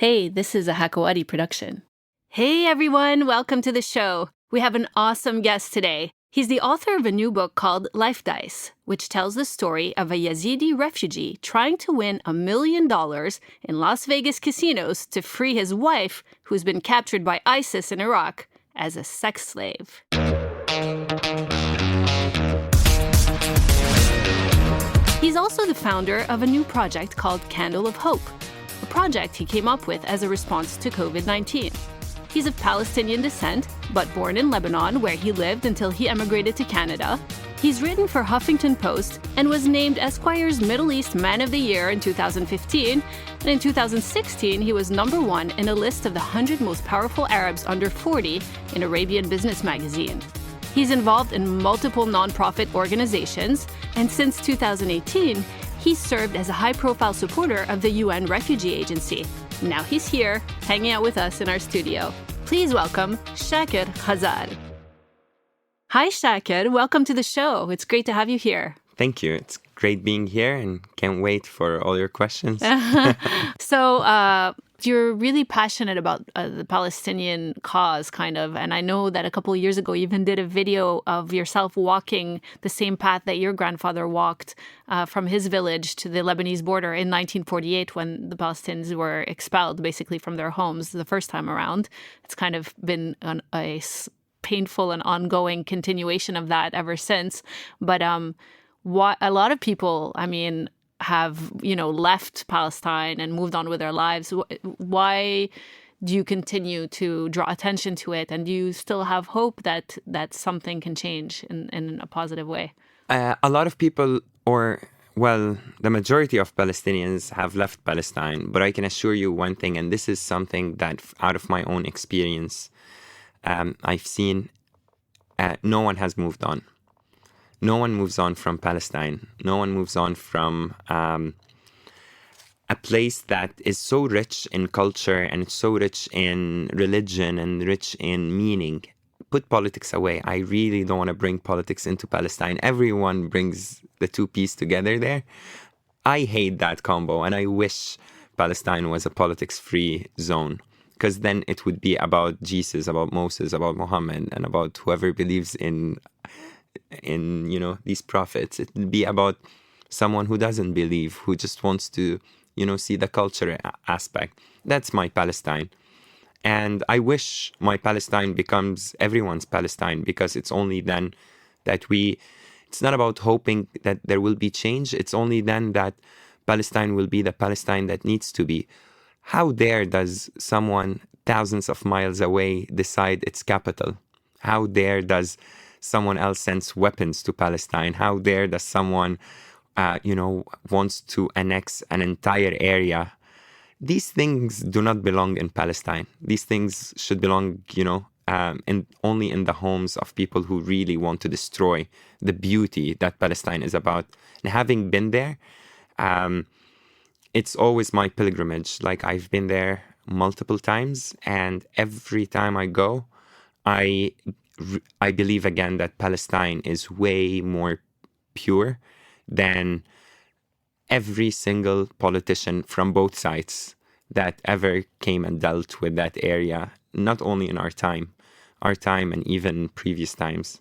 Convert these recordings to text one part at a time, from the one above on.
Hey, this is a Hakawati production. Hey everyone, welcome to the show. We have an awesome guest today. He's the author of a new book called Life Dice, which tells the story of a Yazidi refugee trying to win $1 million in Las Vegas casinos to free his wife, who's been captured by ISIS in Iraq, as a sex slave. He's also the founder of a new project called Candle of Hope, a project he came up with as a response to COVID-19. He's of Palestinian descent, but born in Lebanon, where he lived until he emigrated to Canada. He's written for Huffington Post and was named Esquire's Middle East Man of the Year in 2015. And in 2016, he was #1 in a list of the 100 most powerful Arabs under 40 in Arabian Business magazine. He's involved in multiple nonprofit organizations, and since 2018, he's served as a high-profile supporter of the UN Refugee Agency. Now he's here, hanging out with us in our studio. Please welcome Chaker Khazaal. Hi, Chaker. Welcome to the show. It's great to have you here. Thank you. It's great being here and can't wait for all your questions. So, you're really passionate about the Palestinian cause, kind of. And I know that a couple of years ago, you even did a video of yourself walking the same path that your grandfather walked from his village to the Lebanese border in 1948 when the Palestinians were expelled basically from their homes the first time around. It's kind of been a painful and ongoing continuation of that ever since. But a lot of people, have, left Palestine and moved on with their lives. Why do you continue to draw attention to it? And do you still have hope that something can change in a positive way? A lot of people, the majority of Palestinians have left Palestine. But I can assure you one thing, and this is something that out of my own experience, I've seen no one has moved on. No one moves on from Palestine. No one moves on from a place that is so rich in culture and so rich in religion and rich in meaning. Put politics away. I really don't want to bring politics into Palestine. Everyone brings the two pieces together there. I hate that combo, and I wish Palestine was a politics-free zone, because then it would be about Jesus, about Moses, about Muhammad, and about whoever believes in these prophets. It will be about someone who doesn't believe, who just wants to, see the culture aspect. That's my Palestine. And I wish my Palestine becomes everyone's Palestine, because it's only then that it's not about hoping that there will be change. It's only then that Palestine will be the Palestine that needs to be. How dare does someone thousands of miles away decide its capital? How dare does someone else sends weapons to Palestine? How dare does someone, wants to annex an entire area? These things do not belong in Palestine. These things should belong, only in the homes of people who really want to destroy the beauty that Palestine is about. And having been there, it's always my pilgrimage. Like, I've been there multiple times, and every time I go, I believe again that Palestine is way more pure than every single politician from both sides that ever came and dealt with that area, not only in our time and even previous times.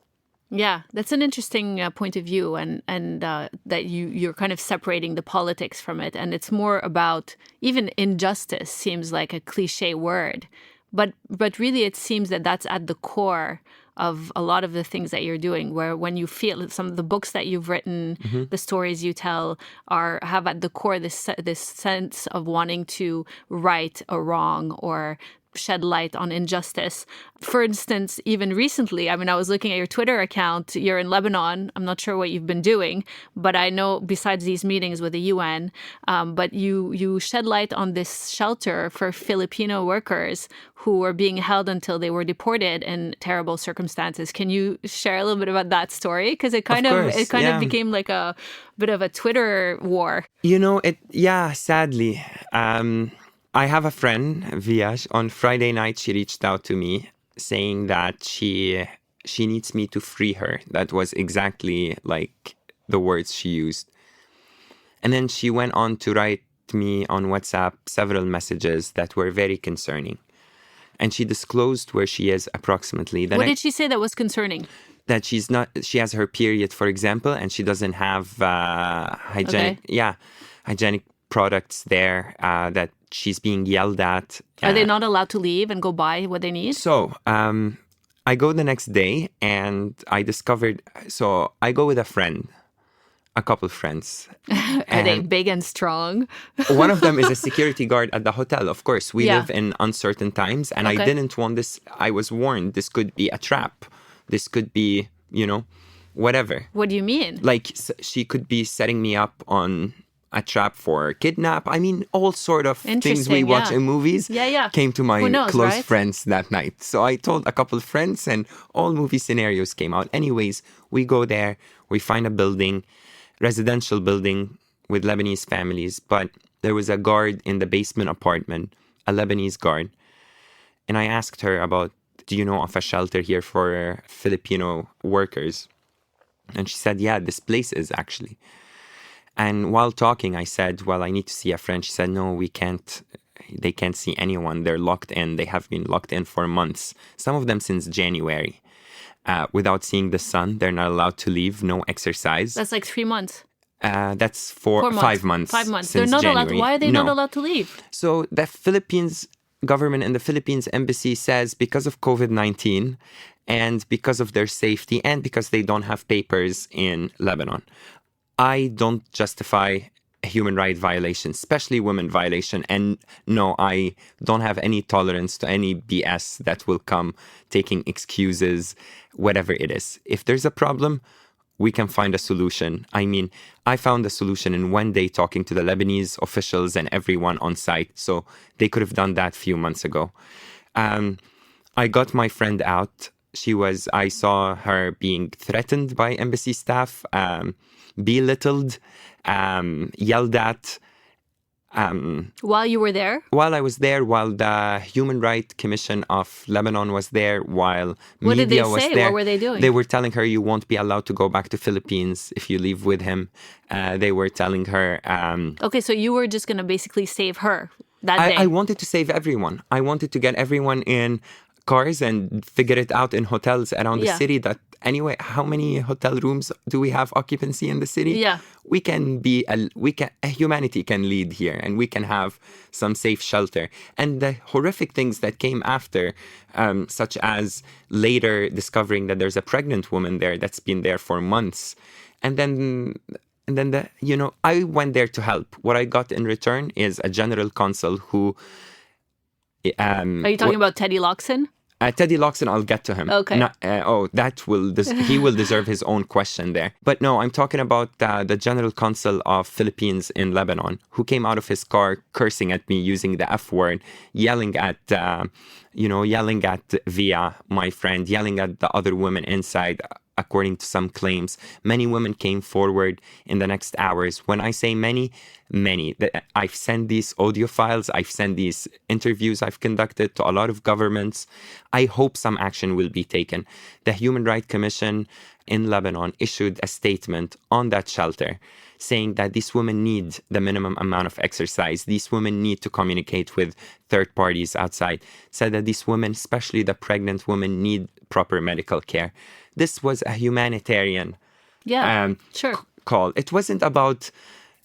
Yeah, that's an interesting point of view, and that you're kind of separating the politics from it, and it's more about, even injustice seems like a cliche word, but really it seems that that's at the core of a lot of the things that you're doing, where when you feel some of the books that you've written, the stories you tell have at the core this sense of wanting to right a wrong or shed light on injustice. For instance, even recently, I was looking at your Twitter account. You're in Lebanon. I'm not sure what you've been doing, but I know besides these meetings with the UN, but you shed light on this shelter for Filipino workers who were being held until they were deported in terrible circumstances. Can you share a little bit about that story? Because it kind of became like a bit of a Twitter war. Sadly. I have a friend, Viash. On Friday night, she reached out to me saying that she needs me to free her. That was exactly like the words she used. And then she went on to write sent me on WhatsApp several messages that were very concerning. And she disclosed where she is approximately. What did she say that was concerning? That she has her period, for example, and she doesn't have hygienic products there, that she's being yelled at. Are they not allowed to leave and go buy what they need? So, I go the next day and I discovered, so I go with a couple friends. Are they big and strong? One of them is a security guard at the hotel. Of course, we Yeah. live in uncertain times, and I didn't want this. I was warned this could be a trap. This could be, whatever. What do you mean? Like, she could be setting me up on a trap for kidnap. I mean, all sort of things we Interesting, watch yeah. in movies Yeah. came to my Who knows, close right? friends that night. So I told a couple of friends and all movie scenarios came out. Anyways, we go there, we find a building, residential building with Lebanese families, but there was a guard in the basement apartment, a Lebanese guard. And I asked her about, do you know of a shelter here for Filipino workers? And she said, yeah, this place is actually. And while talking, I said, well, I need to see a friend. She said, no, we can't. They can't see anyone. They're locked in. They have been locked in for months. Some of them since January. Without seeing the sun, they're not allowed to leave. No exercise. That's like 3 months. That's 4 months. 5 months. 5 months. Since They're not January. allowed. Why are they No. not allowed to leave? So the Philippines government and the Philippines embassy says because of COVID-19 and because of their safety and because they don't have papers in Lebanon, I don't justify a human right violation, especially women violation. And no, I don't have any tolerance to any BS that will come taking excuses, whatever it is. If there's a problem, we can find a solution. I mean, I found a solution in one day talking to the Lebanese officials and everyone on site. So they could have done that a few months ago. I got my friend out. I saw her being threatened by embassy staff, belittled, yelled at. While you were there? While I was there, while the Human Rights Commission of Lebanon was there, while What did media they was say? there. What were they doing? They were telling her you won't be allowed to go back to Philippines if you leave with him. They were telling her... Okay, so you were just going to basically save her that day. I wanted to save everyone. I wanted to get everyone in cars and figure it out in hotels around the city. That anyway, how many hotel rooms do we have occupancy in the city? Yeah. Humanity can lead here, and we can have some safe shelter. And the horrific things that came after, such as later discovering that there's a pregnant woman there that's been there for months, and then I went there to help. What I got in return is a general consul who. Are you talking about Teddy Loxon? Teddy Loxon, I'll get to him. Okay. He will deserve his own question there. But no, I'm talking about the General Consul of Philippines in Lebanon, who came out of his car cursing at me, using the F word, yelling at Via, my friend, yelling at the other women inside. According to some claims, many women came forward in the next hours. When I say many, I've sent these audio files, I've sent these interviews I've conducted to a lot of governments. I hope some action will be taken. The Human Rights Commission in Lebanon issued a statement on that shelter saying that these women need the minimum amount of exercise. These women need to communicate with third parties outside. Said that these women, especially the pregnant women, need proper medical care. This was a humanitarian call. It wasn't about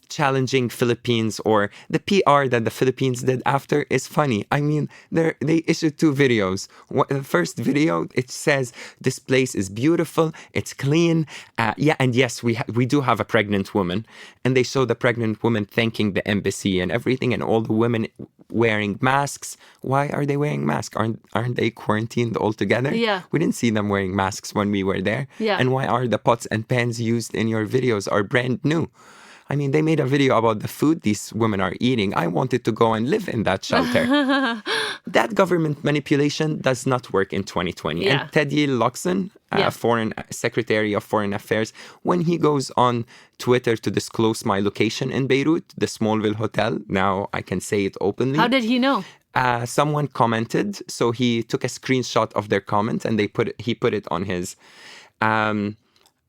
challenging Philippines, or the PR that the Philippines did after is funny. I mean, they issued 2 videos. The first video, it says, this place is beautiful, it's clean. And yes, we do have a pregnant woman. And they show the pregnant woman thanking the embassy and everything, and all the women wearing masks. Why are they wearing masks? Aren't they quarantined altogether? Yeah. We didn't see them wearing masks when we were there. Yeah. And why are the pots and pans used in your videos are brand new? I mean, they made a video about the food these women are eating. I wanted to go and live in that shelter. That government manipulation does not work in 2020. Yeah. And Teddy Loxon, Foreign Secretary of Foreign Affairs, when he goes on Twitter to disclose my location in Beirut, the Smallville Hotel, now I can say it openly. How did he know? Someone commented, so he took a screenshot of their comment and he put it on his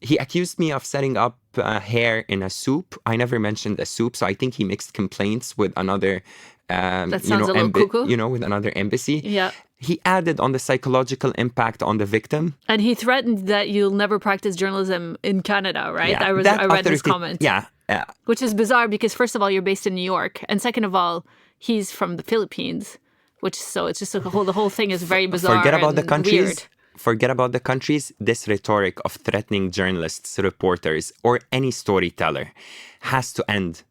He accused me of setting up hair in a soup. I never mentioned a soup, so I think he mixed complaints with another, That sounds a little cuckoo. with another embassy. Yeah. He added on the psychological impact on the victim. And he threatened that you'll never practice journalism in Canada, right? Yeah, I read this comment. Yeah. Which is bizarre because, first of all, you're based in New York. And second of all, he's from the Philippines. So it's just the whole thing is very bizarre. Forget about and the countries. Weird. Forget about the countries. This rhetoric of threatening journalists, reporters, or any storyteller has to end.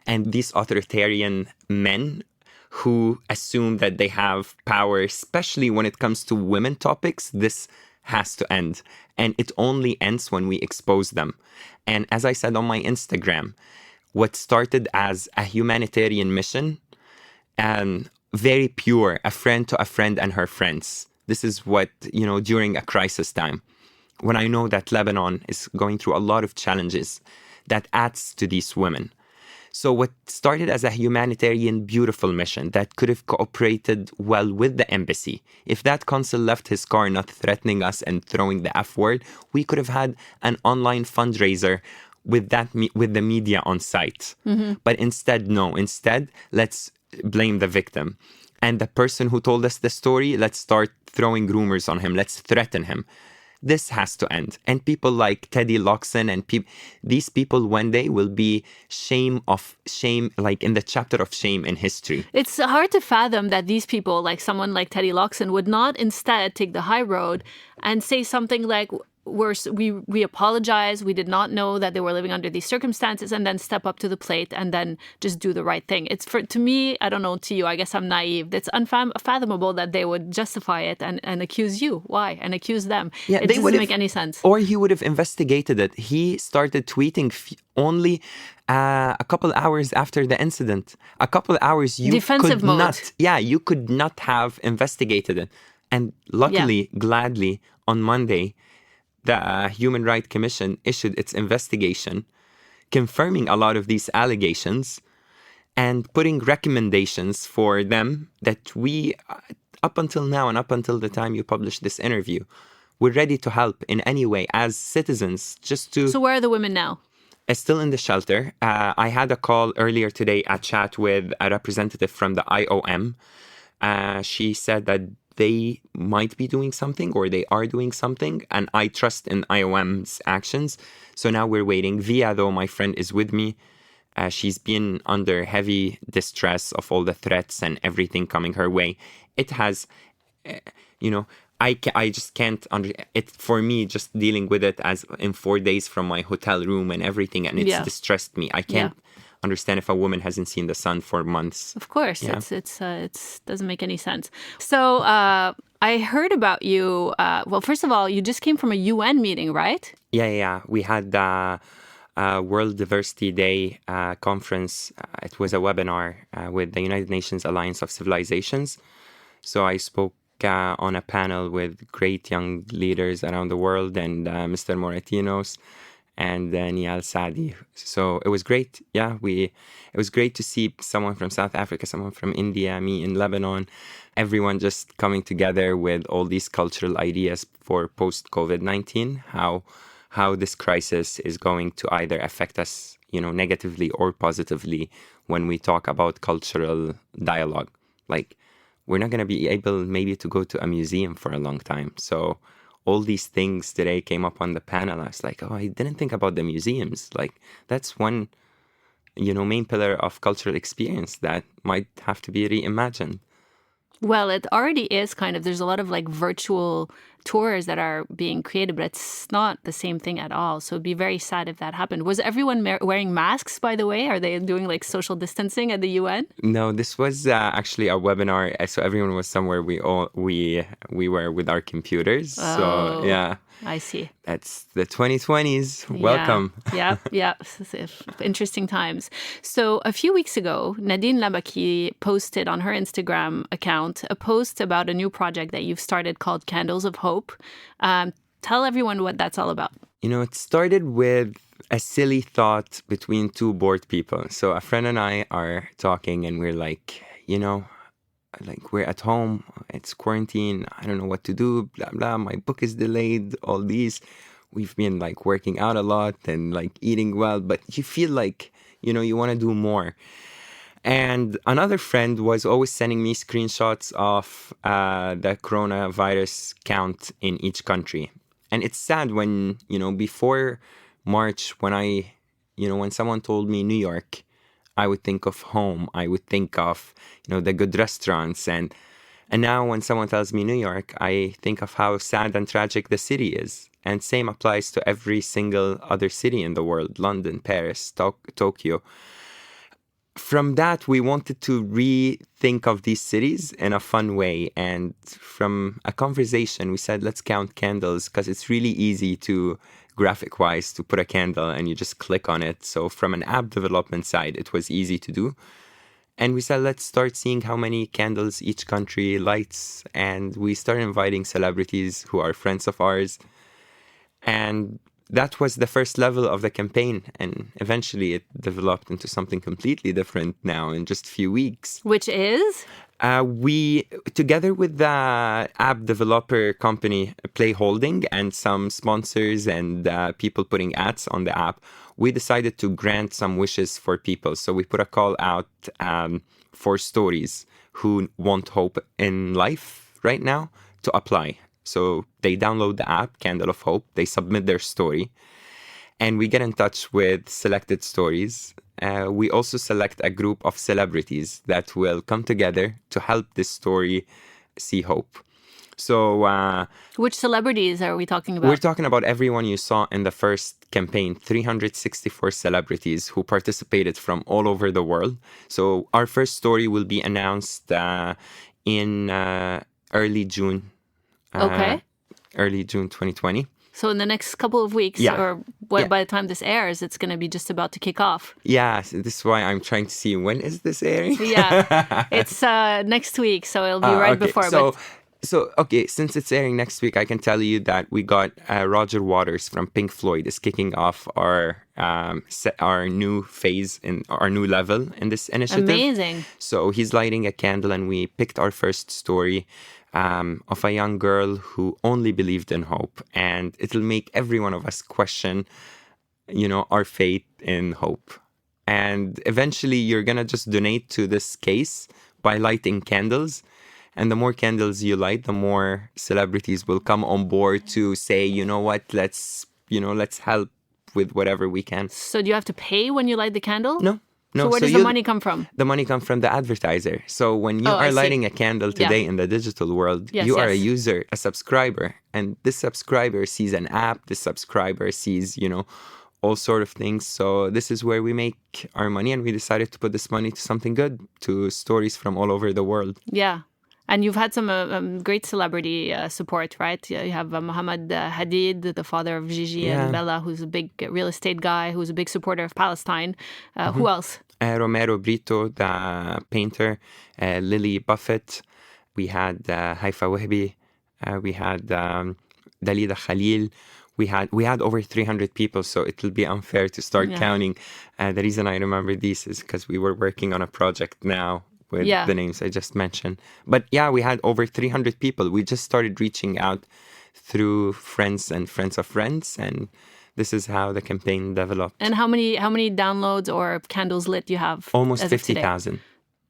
And these authoritarian men who assume that they have power, especially when it comes to women topics, this has to end. And it only ends when we expose them. And as I said on my Instagram, what started as a humanitarian mission, very pure, a friend to a friend and her friends. This is what, during a crisis time, when I know that Lebanon is going through a lot of challenges, that adds to these women. So what started as a humanitarian, beautiful mission that could have cooperated well with the embassy. If that consul left his car not threatening us and throwing the F word, we could have had an online fundraiser with the media on site. Mm-hmm. But instead, no. Instead, let's blame the victim. And the person who told us the story, let's start throwing rumors on him. Let's threaten him. This has to end. And people like Teddy Loxon and these people one day will be shame, like in the chapter of shame in history. It's hard to fathom that these people, like someone like Teddy Loxon, would not instead take the high road and say something like, we apologize, we did not know that they were living under these circumstances, and then step up to the plate and then just do the right thing. It's to me, I don't know, to you, I guess I'm naive. It's unfathomable that they would justify it and accuse you. Why? And accuse them. Yeah, it doesn't make any sense. Or he would have investigated it. He started tweeting only a couple hours after the incident. A couple hours Defensive mode. You could not have investigated it. And luckily, gladly, on Monday, the Human Rights Commission issued its investigation, confirming a lot of these allegations and putting recommendations for them that we, up until now and up until the time you published this interview, we're ready to help in any way as citizens, just to... So where are the women now? Still in the shelter. I had a call earlier today, a chat with a representative from the IOM. She said that they might be doing something or they are doing something, and I trust in IOM's actions. So now we're waiting. Via, though, my friend is with me. She's been under heavy distress of all the threats and everything coming her way. It has, I just can't it for me, just dealing with it as in 4 days from my hotel room and everything, and it's distressed me. I can't understand if a woman hasn't seen the sun for months. Of course, it's doesn't make any sense. So I heard about you. Well, first of all, you just came from a UN meeting, right? Yeah. We had the World Diversity Day conference. It was a webinar with the United Nations Alliance of Civilizations. So I spoke on a panel with great young leaders around the world, and Mr. Moratinos and Nial Saadi. So it was great. Yeah, it was great to see someone from South Africa, someone from India, me in Lebanon, everyone just coming together with all these cultural ideas for post-COVID-19, how this crisis is going to either affect us, negatively or positively when we talk about cultural dialogue. Like, we're not going to be able maybe to go to a museum for a long time. So all these things today came up on the panel. I was like, I didn't think about the museums. Like, that's one, main pillar of cultural experience that might have to be reimagined. Well, it already is kind of, there's a lot of like virtual tours that are being created, but it's not the same thing at all. So it'd be very sad if that happened. Was everyone wearing masks, by the way? Are they doing like social distancing at the UN? No, this was actually a webinar. So everyone was somewhere we were with our computers. Oh, so yeah. I see. That's the 2020s. Welcome. Yeah. Interesting times. So a few weeks ago, Nadine Labaki posted on her Instagram account a post about a new project that you've started called Candles of Hope. Tell everyone what that's all about. It started with a silly thought between two bored people. So a friend and I are talking and we're like, we're at home, it's quarantine, I don't know what to do, blah, blah, my book is delayed, all these. we've been like working out a lot and like eating well, but you feel like, you want to do more. And another friend was always sending me screenshots of the coronavirus count in each country. And it's sad when, before March, when someone told me New York, I would think of home. I would think of, the good restaurants. And now when someone tells me New York, I think of how sad and tragic the city is. And same applies to every single other city in the world, London, Paris, Tokyo. From that, we wanted to rethink of these cities in a fun way. And from a conversation, we said, let's count candles, because it's really easy to, graphic-wise, to put a candle and you just click on it. So from an app development side, it was easy to do. And we said, let's start seeing how many candles each country lights. And we started inviting celebrities who are friends of ours. And that was the first level of the campaign, and eventually it developed into something completely different now in just a few weeks. Which is? We, together with the app developer company Play Holding and some sponsors and people putting ads on the app, we decided to grant some wishes for people. So we put a call out for stories who want hope in life right now to apply. So they download the app, Candle of Hope, they submit their story, and we get in touch with selected stories. We also select a group of celebrities that will come together to help this story see hope. So which celebrities are we talking about? We're talking about everyone you saw in the first campaign, 364 celebrities who participated from all over the world. So our first story will be announced in early June. Early June 2020. So in the next couple of weeks, or by the time this airs, it's going to be just about to kick off. Yeah, so this is why I'm trying to see when is this airing. Yeah, it's next week, so it'll be right before. Okay, since it's airing next week, I can tell you that we got Roger Waters from Pink Floyd is kicking off our new phase in our new level in this initiative. Amazing. So he's lighting a candle, and we picked our first story of a young girl who only believed in hope. And it'll make every one of us question, our faith in hope. And eventually you're going to just donate to this case by lighting candles. And the more candles you light, the more celebrities will come on board to say, you know what, let's help with whatever we can. So do you have to pay when you light the candle? No. So where does the money come from? The money comes from the advertiser. So when you are lighting a candle today in the digital world, you are a user, a subscriber. And this subscriber sees an app. This subscriber sees, all sort of things. So this is where we make our money. And we decided to put this money to something good, to stories from all over the world. Yeah. And you've had some great celebrity support, right? You have Mohammed Hadid, the father of Gigi and Bella, who's a big real estate guy, who's a big supporter of Palestine. Who else? Romero Brito, the painter. Lily Buffett. We had Haifa Wahbi. We had Dalida Khalil. We had over 300 people, so it will be unfair to start counting. The reason I remember these is because we were working on a project now with the names I just mentioned. But we had over 300 people. We just started reaching out through friends and friends of friends, and this is how the campaign developed. And how many downloads or candles lit you have? Almost 50,000.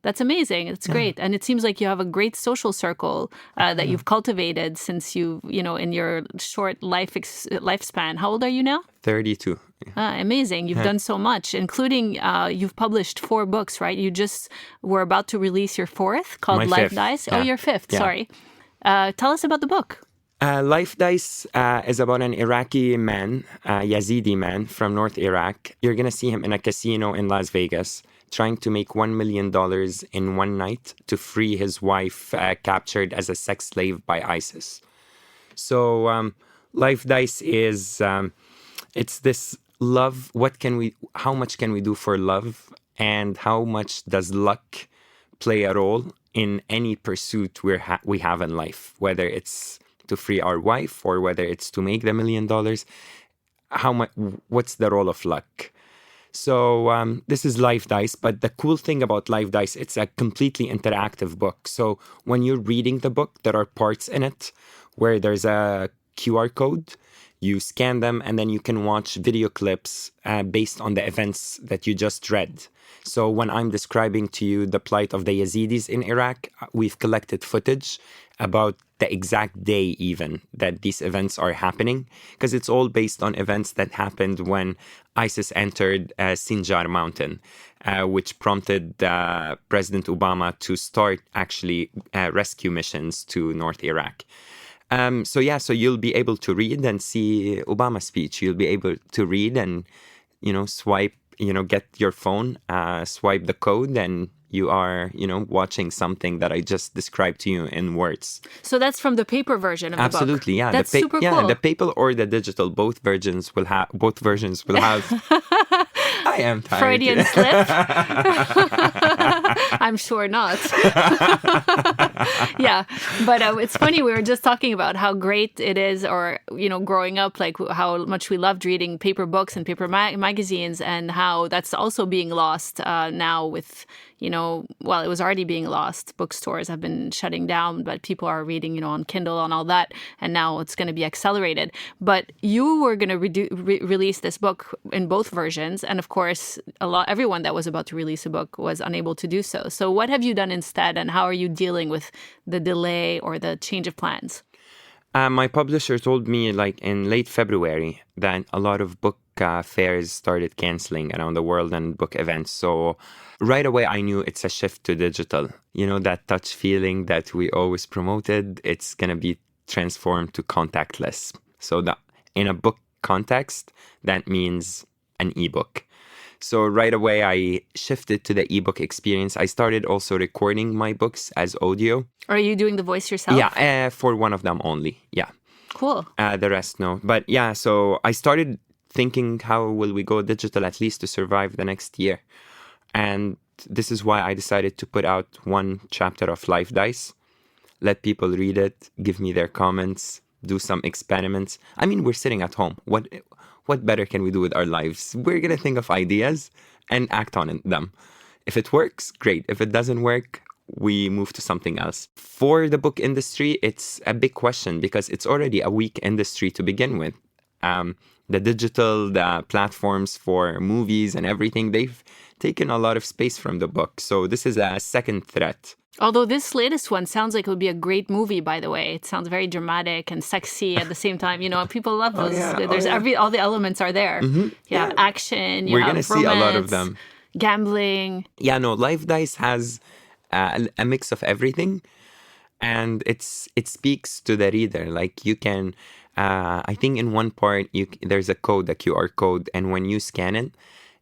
That's amazing. It's great. And it seems like you have a great social circle that you've cultivated since in your short lifespan. How old are you now? 32. Amazing. You've done so much, including you've published 4 books, right? You just were about to release your 4th called My Life 5th. Dice. Yeah. Oh, your 5th. Yeah. Sorry. Tell us about the book. Life Dice is about an Iraqi man, Yazidi man from North Iraq. You're going to see him in a casino in Las Vegas trying to make $1 million in one night to free his wife captured as a sex slave by ISIS. So Life Dice is, it's this love. How much can we do for love? And how much does luck play a role in any pursuit we have in life, whether it's to free our wife or whether it's to make the $1 million? What's the role of luck? So this is Life Dice, but the cool thing about Life Dice, it's a completely interactive book. So when you're reading the book, there are parts in it where there's a QR code. You scan them, and then you can watch video clips based on the events that you just read. So when I'm describing to you the plight of the Yazidis in Iraq, we've collected footage about the exact day even that these events are happening, because it's all based on events that happened when ISIS entered Sinjar mountain, which prompted President Obama to start actually rescue missions to North Iraq. So you'll be able to read and see Obama's speech. You'll be able to read and, swipe, get your phone, swipe the code, and you are, watching something that I just described to you in words. So that's from the paper version of the book. Absolutely, yeah. That's super cool. Yeah, the paper or the digital, both versions will have. I am tired. Freudian slip? I'm sure not. Yeah, but it's funny. We were just talking about how great it is, or, growing up, like how much we loved reading paper books and paper magazines, and how that's also being lost now with, well, it was already being lost. Bookstores have been shutting down, but people are reading, on Kindle and all that, and now it's going to be accelerated. But you were going to release this book in both versions, and of course, everyone that was about to release a book was unable to do so. So what have you done instead, and how are you dealing with the delay or the change of plans? My publisher told me in late February that a lot of book fairs started canceling around the world and book events. So right away, I knew it's a shift to digital. That touch feeling that we always promoted, it's going to be transformed to contactless. So that in a book context, that means an ebook. So right away, I shifted to the ebook experience. I started also recording my books as audio. Are you doing the voice yourself? Yeah, for one of them only. Yeah. Cool. The rest, no. But yeah, so I started thinking, how will we go digital at least to survive the next year? And this is why I decided to put out one chapter of Life Dice, let people read it, give me their comments, do some experiments. I mean, we're sitting at home. What better can we do with our lives? We're going to think of ideas and act on them. If it works, great. If it doesn't work, we move to something else. For the book industry, it's a big question because it's already a weak industry to begin with. The platforms for movies and everything, they've taken a lot of space from the book. So this is a second threat. Although this latest one sounds like it would be a great movie, by the way. It sounds very dramatic and sexy at the same time. People love those. All the elements are there. Mm-hmm. Yeah, action. We're going to see a lot of them. Gambling. Yeah, no, Life Dice has a mix of everything. And it speaks to the reader. Like you can, I think in one part, there's a code, a QR code. And when you scan it,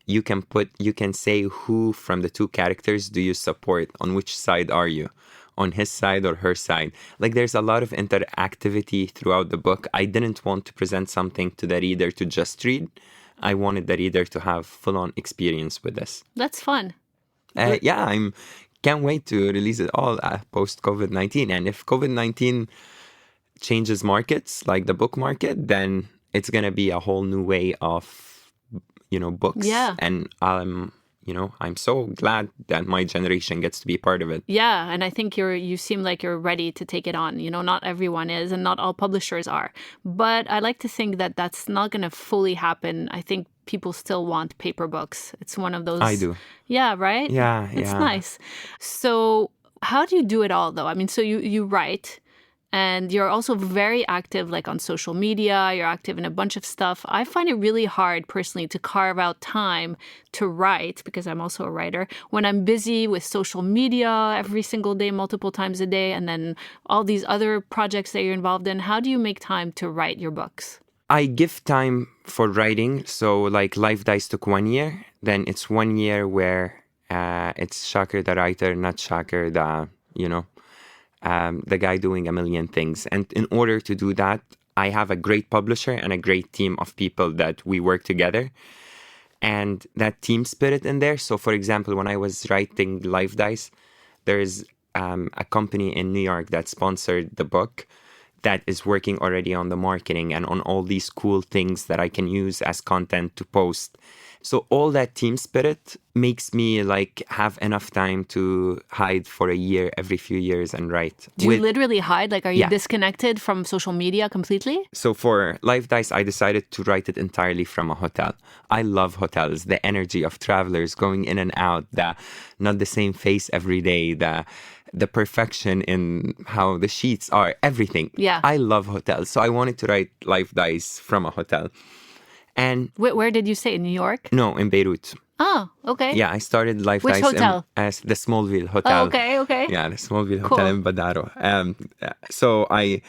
you can say who from the two characters do you support, on which side are you, on his side or her side. Like there's a lot of interactivity throughout the book. I didn't want to present something to the reader to just read. I wanted the reader to have full-on experience with this. That's fun. Can't wait to release it all post COVID-19. And if COVID-19 changes markets, like the book market, then it's going to be a whole new way of books. Yeah. And I'm so glad that my generation gets to be part of it. Yeah, and I think you seem like you're ready to take it on. Not everyone is, and not all publishers are. But I like to think that that's not going to fully happen. I think people still want paper books. It's one of those. I do. Yeah, right? Yeah. It's nice. So how do you do it all, though? I mean, so you write. And you're also very active, like on social media. You're active in a bunch of stuff. I find it really hard personally to carve out time to write, because I'm also a writer, when I'm busy with social media every single day, multiple times a day, and then all these other projects that you're involved in. How do you make time to write your books? I give time for writing. So like Life Dice took 1 year. Then it's 1 year where it's Chaker the writer, not Chaker the guy doing a million things. And in order to do that, I have a great publisher and a great team of people that we work together. And that team spirit in there. So for example, when I was writing Life Dice, there's a company in New York that sponsored the book that is working already on the marketing and on all these cool things that I can use as content to post. So all that team spirit makes me like have enough time to hide for a year every few years and write. Do you literally hide? Like, are you Yeah. disconnected from social media completely? So for Live Dice, I decided to write it entirely from a hotel. I love hotels, the energy of travelers going in and out, not the same face every day, the perfection in how the sheets are, everything. Yeah. I love hotels. So I wanted to write Live Dice from a hotel. And Where did you stay? In New York? no, in Beirut. Oh, okay. Yeah, I started Live Which Dice hotel? as the Smallville Hotel. Oh, okay. Yeah, the Smallville Cool. Hotel in Badaro. So I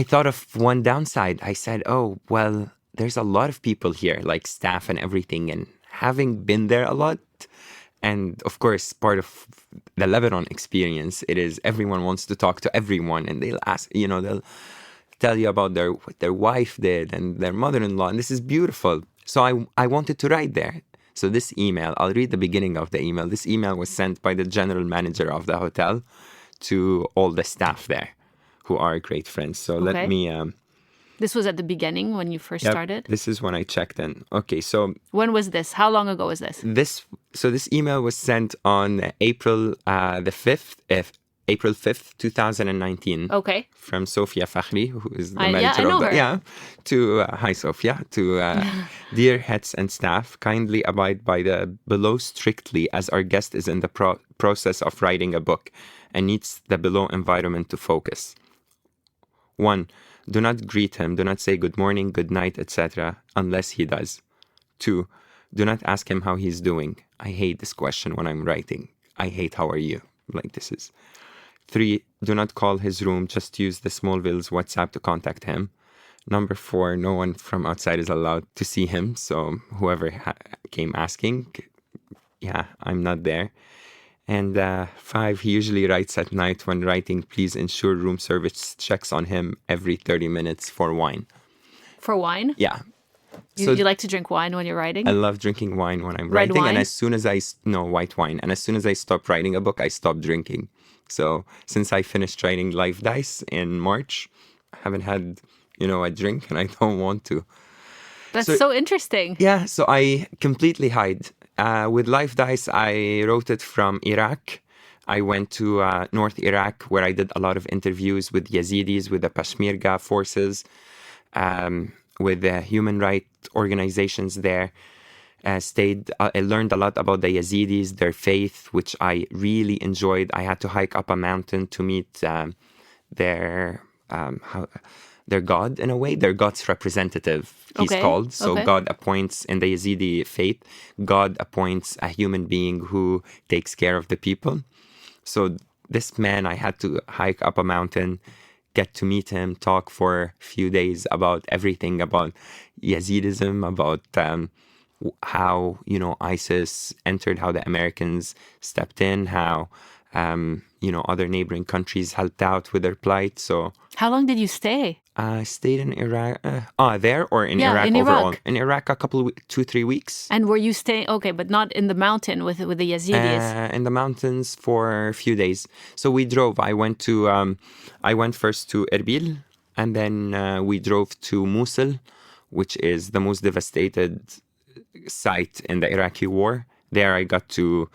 thought of one downside. I said, oh, well, there's a lot of people here, like staff and everything. And having been there a lot, and of course, part of the Lebanon experience, it is everyone wants to talk to everyone. And they'll ask, they'll tell you about what their wife did and their mother-in-law. And this is beautiful. So I wanted to write there. So this email, I'll read the beginning of the email. This email was sent by the general manager of the hotel to all the staff there, who are great friends. So let me... This was at the beginning when you first started? This is when I checked in. Okay, so... When was this? How long ago was this? This email was sent on April 5th, 2019. Okay. From Sofia Fakhri, who is the I manager know of the... her. Yeah. To, hi Sofia, to dear heads and staff, kindly abide by the below strictly as our guest is in the process of writing a book and needs the below environment to focus. 1. Do not greet him, do not say good morning, good night, etc. unless he does. 2. Do not ask him how he's doing. I hate this question when I'm writing. I hate how are you? Like this is... 3. Do not call his room. Just use the Smallville's WhatsApp to contact him. Number 4. No one from outside is allowed to see him. So whoever came asking, yeah, I'm not there. And 5. He usually writes at night. When writing, please ensure room service checks on him every 30 minutes for wine. For wine? Yeah. Do you like to drink wine when you're writing? I love drinking wine when I'm Red writing. wine? And as soon as white wine. And as soon as I stop writing a book, I stop drinking. So since I finished writing Live Dice in March, I haven't had, a drink and I don't want to. That's so interesting. Yeah, so I completely hide. With Live Dice, I wrote it from Iraq. I went to North Iraq where I did a lot of interviews with Yazidis, with the Peshmerga forces, with the human rights organizations there. I learned a lot about the Yazidis, their faith, which I really enjoyed. I had to hike up a mountain to meet their God, in a way, their God's representative, he's called. So God appoints, in the Yazidi faith, God appoints a human being who takes care of the people. So this man, I had to hike up a mountain, get to meet him, talk for a few days about everything, about Yazidism, about how, ISIS entered, how the Americans stepped in, how, other neighboring countries helped out with their plight. So how long did you stay? I stayed in Iraq, there or in Iraq in overall? Iraq. In Iraq, a couple of 2-3 weeks. And were you staying, but not in the mountain with the Yazidis? In the mountains for a few days. So we drove. I went first to Erbil, and then we drove to Mosul, which is the most devastated site in the Iraqi war. There I got to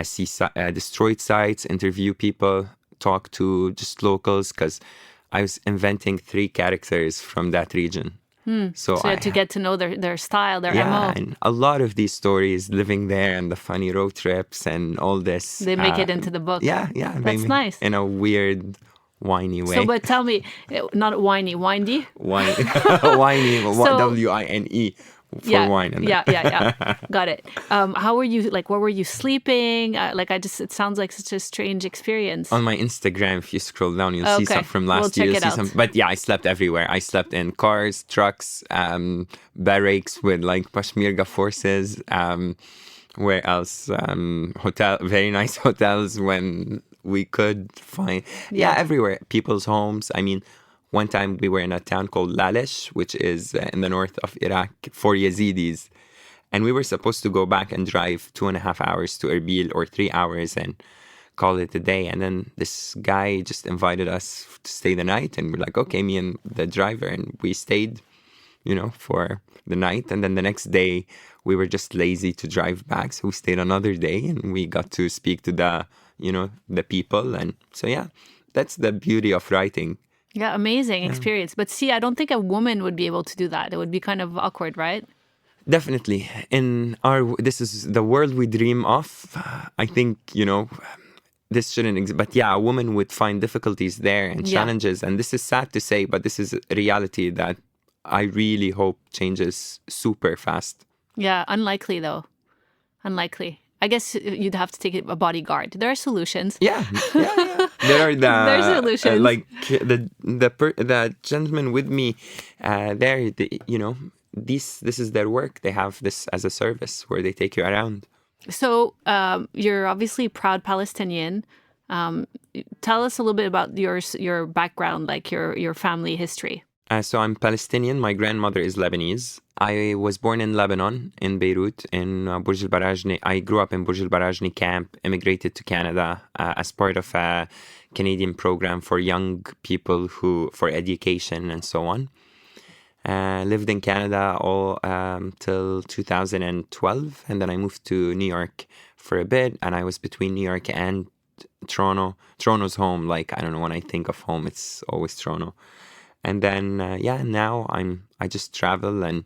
see destroyed sites, interview people, talk to just locals, because I was inventing 3 characters from that region. So you had to get to know their style, their yeah, MO. and a lot of these stories, living there and the funny road trips and all this. They make it into the book. Yeah. That's nice. In a weird, whiny way. So, but tell me, not whiny, windy? Whiny, So- W-I-N-E. For wine. Yeah. Got it. How were you, where were you sleeping? It sounds like such a strange experience. On my Instagram, if you scroll down, you'll see some from last We'll year. check it out. But yeah, I slept everywhere. I slept in cars, trucks, barracks with Peshmerga forces. Where else? Very nice hotels when we could find. Yeah, everywhere. People's homes. I mean, one time we were in a town called Lalesh, which is in the north of Iraq, for Yazidis. And we were supposed to go back and drive 2.5 hours to Erbil or 3 hours and call it a day. And then this guy just invited us to stay the night, and we're like, okay, me and the driver, and we stayed, for the night. And then the next day we were just lazy to drive back, so we stayed another day, and we got to speak to the people. And so that's the beauty of writing. Yeah, amazing experience. But see, I don't think a woman would be able to do that. It would be kind of awkward, right? Definitely. This is the world we dream of. I think, this shouldn't exist. But a woman would find difficulties there and challenges. And this is sad to say, but this is a reality that I really hope changes super fast. Yeah, unlikely though. Unlikely. I guess you'd have to take a bodyguard. There are solutions. Yeah. There are There's solutions. Like the gentleman with me there. This is their work. They have this as a service where they take you around. So you're obviously proud Palestinian. Tell us a little bit about your background, like your family history. So I'm Palestinian. My grandmother is Lebanese. I was born in Lebanon, in Beirut, in Burj al Barajni. I grew up in Burj al Barajni camp, immigrated to Canada as part of a Canadian program for young people for education and so on. Lived in Canada all till 2012, and then I moved to New York for a bit, and I was between New York and Toronto. Toronto's home. Like, I don't know, when I think of home, it's always Toronto. And then, now I just travel and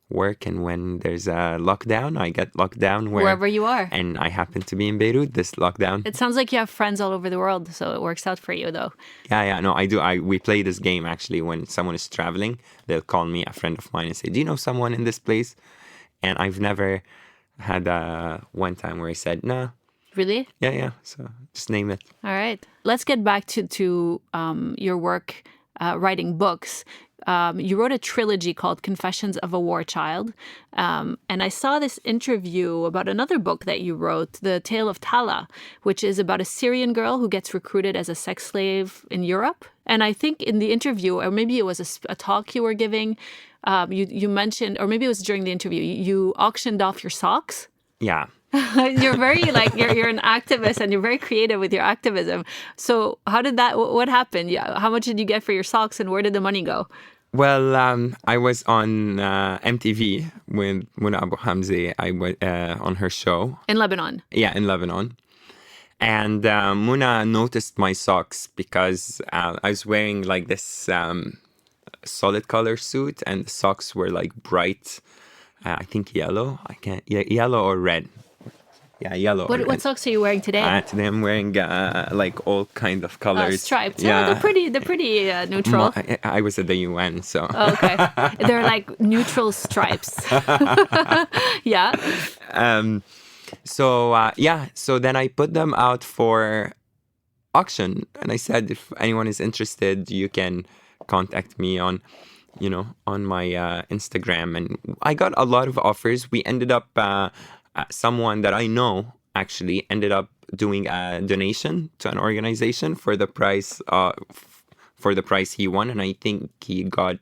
work, and when there's a lockdown, I get locked down wherever you are. And I happen to be in Beirut this lockdown. It sounds like you have friends all over the world, so it works out for you, though. No, I do. We play this game, actually. When someone is traveling, they'll call me, a friend of mine, and say, do you know someone in this place? And I've never had one time where I said, no. Really? Yeah. So just name it. All right. Let's get back to your work writing books. You wrote a trilogy called Confessions of a War Child. And I saw this interview about another book that you wrote, The Tale of Tala, which is about a Syrian girl who gets recruited as a sex slave in Europe. And I think in the interview, or maybe it was a talk you were giving, you mentioned, or maybe it was during the interview, you auctioned off your socks. Yeah. You're very you're an activist, and you're very creative with your activism. So what happened? Yeah, how much did you get for your socks, and where did the money go? Well, I was on MTV with Muna Abu Hamzi. I was on her show. In Lebanon? Yeah, in Lebanon. And Muna noticed my socks because I was wearing like this solid color suit, and the socks were like bright, I think yellow. Yellow or red. Yeah, yellow. What socks are you wearing today? Today I'm wearing like all kind of colors. Striped. Yeah, they're pretty neutral. I was at the UN, so. Oh, okay. They're like neutral stripes. Yeah. So then I put them out for auction, and I said, if anyone is interested, you can contact me on my Instagram. And I got a lot of offers. We ended up. Someone that I know actually ended up doing a donation to an organization for the price he won, and I think he got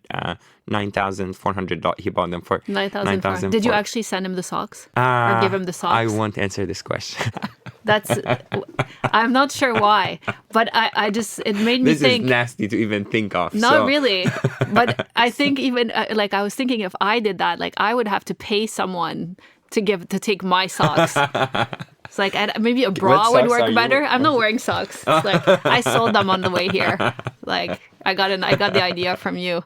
$9,400. He bought them for $9,400. Did you actually send him the socks or give him the socks? I won't answer this question. I'm not sure why, but it made me think. This is nasty to even think of. Not really, but I think even I was thinking, if I did that, I would have to pay someone to take my socks. It's like maybe a bra would work better. I'm not wearing socks. It's like I sold them on the way here. Like I got the idea from you.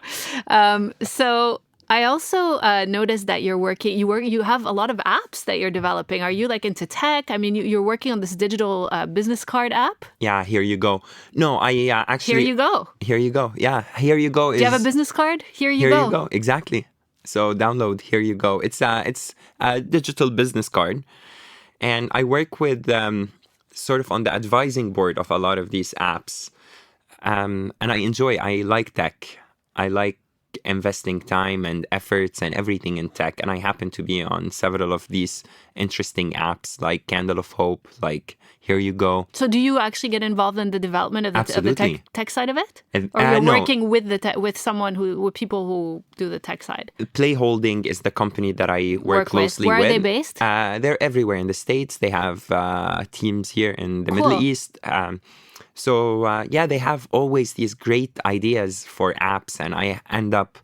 So I also noticed that you have a lot of apps that you're developing. Are you into tech? I mean, you're working on this digital business card app. Yeah, here you go. No, I actually. Here you go. Here you go. Yeah, here you go. Do you have a business card? Here you go. Here you go. Exactly. So download Here You Go. It's a digital business card, and I work with sort of on the advising board of a lot of these apps, and I like tech. I like investing time and efforts and everything in tech. And I happen to be on several of these interesting apps like Candle of Hope, like Here You Go. So do you actually get involved in the development of the tech side of it? Or you're No. working with someone with people who do the tech side? Play Holding is the company that I work closely with. Where are they based? They're everywhere in the States. They have teams here in the Middle East. So they have always these great ideas for apps, and I end up,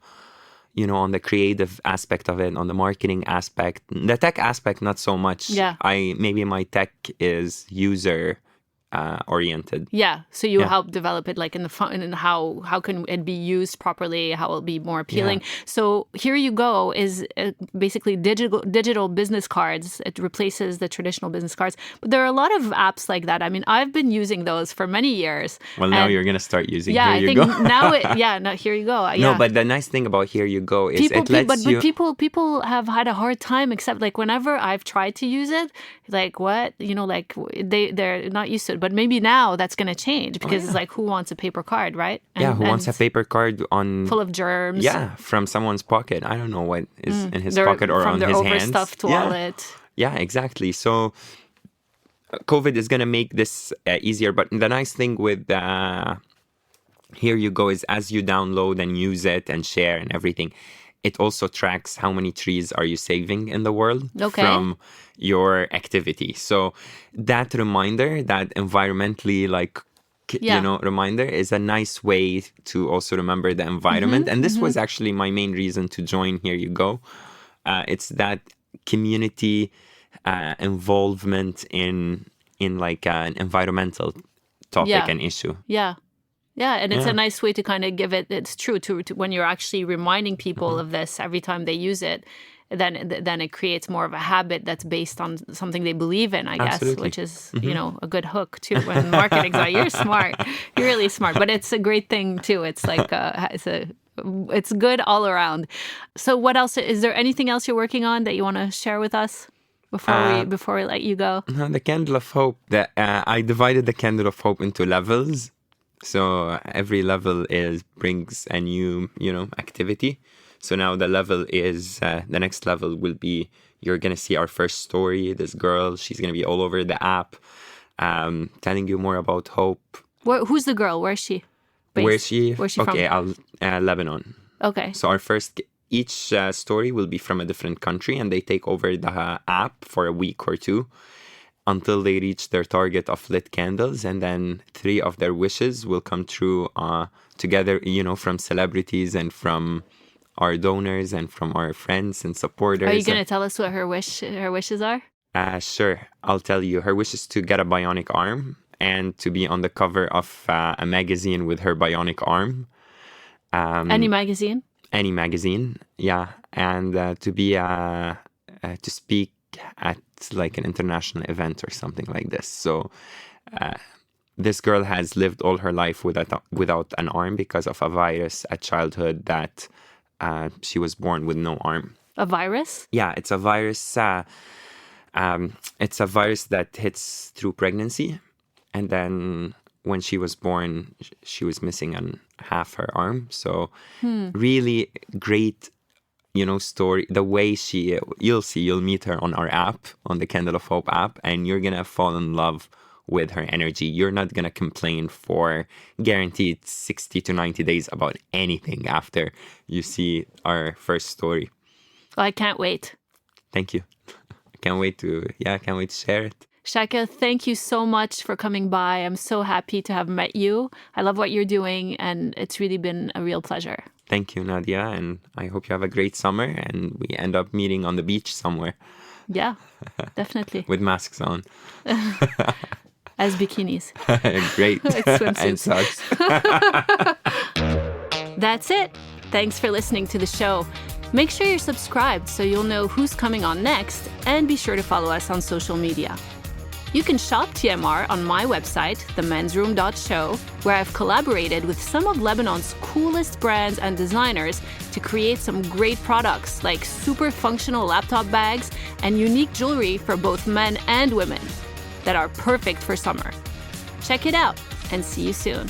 on the creative aspect of it, on the marketing aspect. The tech aspect, not so much. Yeah. Maybe my tech is user oriented. Yeah. So you help develop it like in the fun and how can it be used properly, how it'll be more appealing. Yeah. So Here You Go is basically digital business cards. It replaces the traditional business cards. But there are a lot of apps like that. I mean, I've been using those for many years. Well, now you're going to start using Here You Go. Here You Go. No, but the nice thing about Here You Go is it lets you... But people have had a hard time, except like whenever I've tried to use it, like what? They're not used to it. But maybe now that's going to change because it's like, who wants a paper card, right? Who wants a paper card full of germs? Yeah, from someone's pocket. I don't know what is in his pocket or on his hands. From their overstuffed wallet. Yeah, exactly. So COVID is going to make this easier. But the nice thing with Here You Go is as you download and use it and share and everything, it also tracks how many trees are you saving in the world from your activity. So that reminder, that environmentally reminder is a nice way to also remember the environment. And this was actually my main reason to join Here You Go. It's that community involvement in like an environmental topic and issue. Yeah. Yeah, and it's a nice way to kind of give it. It's true to when you're actually reminding people of this every time they use it, then it creates more of a habit that's based on something they believe in, I guess, which is a good hook too. When marketing's like, you're smart, you're really smart, but it's a great thing too. It's like it's good all around. So what else is there? Anything else you're working on that you want to share with us before we let you go? The Candle of Hope. I divided the Candle of Hope into levels. So every level brings a new, activity. So now the level is, the next level will be, you're going to see our first story. This girl, she's going to be all over the app, telling you more about hope. Who's the girl? Where is she based? Where's she from? Okay, Lebanon. Okay. So each story will be from a different country, and they take over the app for a week or two, until they reach their target of lit candles, and then 3 of their wishes will come true together, from celebrities and from our donors and from our friends and supporters. Are you going to tell us what her wishes are? Sure, I'll tell you. Her wish is to get a bionic arm and to be on the cover of a magazine with her bionic arm. Any magazine? Any magazine, yeah. And to be to speak at like an international event or something like this. So this girl has lived all her life without an arm because of a virus at childhood that she was born with no arm. A virus? Yeah, it's a virus. It's a virus that hits through pregnancy. And then when she was born, she was missing half her arm. So really great story. The way you'll meet her on our app, on the Candle of Hope app, and you're going to fall in love with her energy. You're not going to complain for guaranteed 60 to 90 days about anything after you see our first story. Well, I can't wait. Thank you. I can't wait to share it. Chaker, thank you so much for coming by. I'm so happy to have met you. I love what you're doing, and it's really been a real pleasure. Thank you, Nadia, and I hope you have a great summer and we end up meeting on the beach somewhere. Yeah, definitely. With masks on. As bikinis. Great. Swimsuits. And socks. That's it. Thanks for listening to the show. Make sure you're subscribed so you'll know who's coming on next, and be sure to follow us on social media. You can shop TMR on my website, themensroom.show, where I've collaborated with some of Lebanon's coolest brands and designers to create some great products like super functional laptop bags and unique jewelry for both men and women that are perfect for summer. Check it out and see you soon.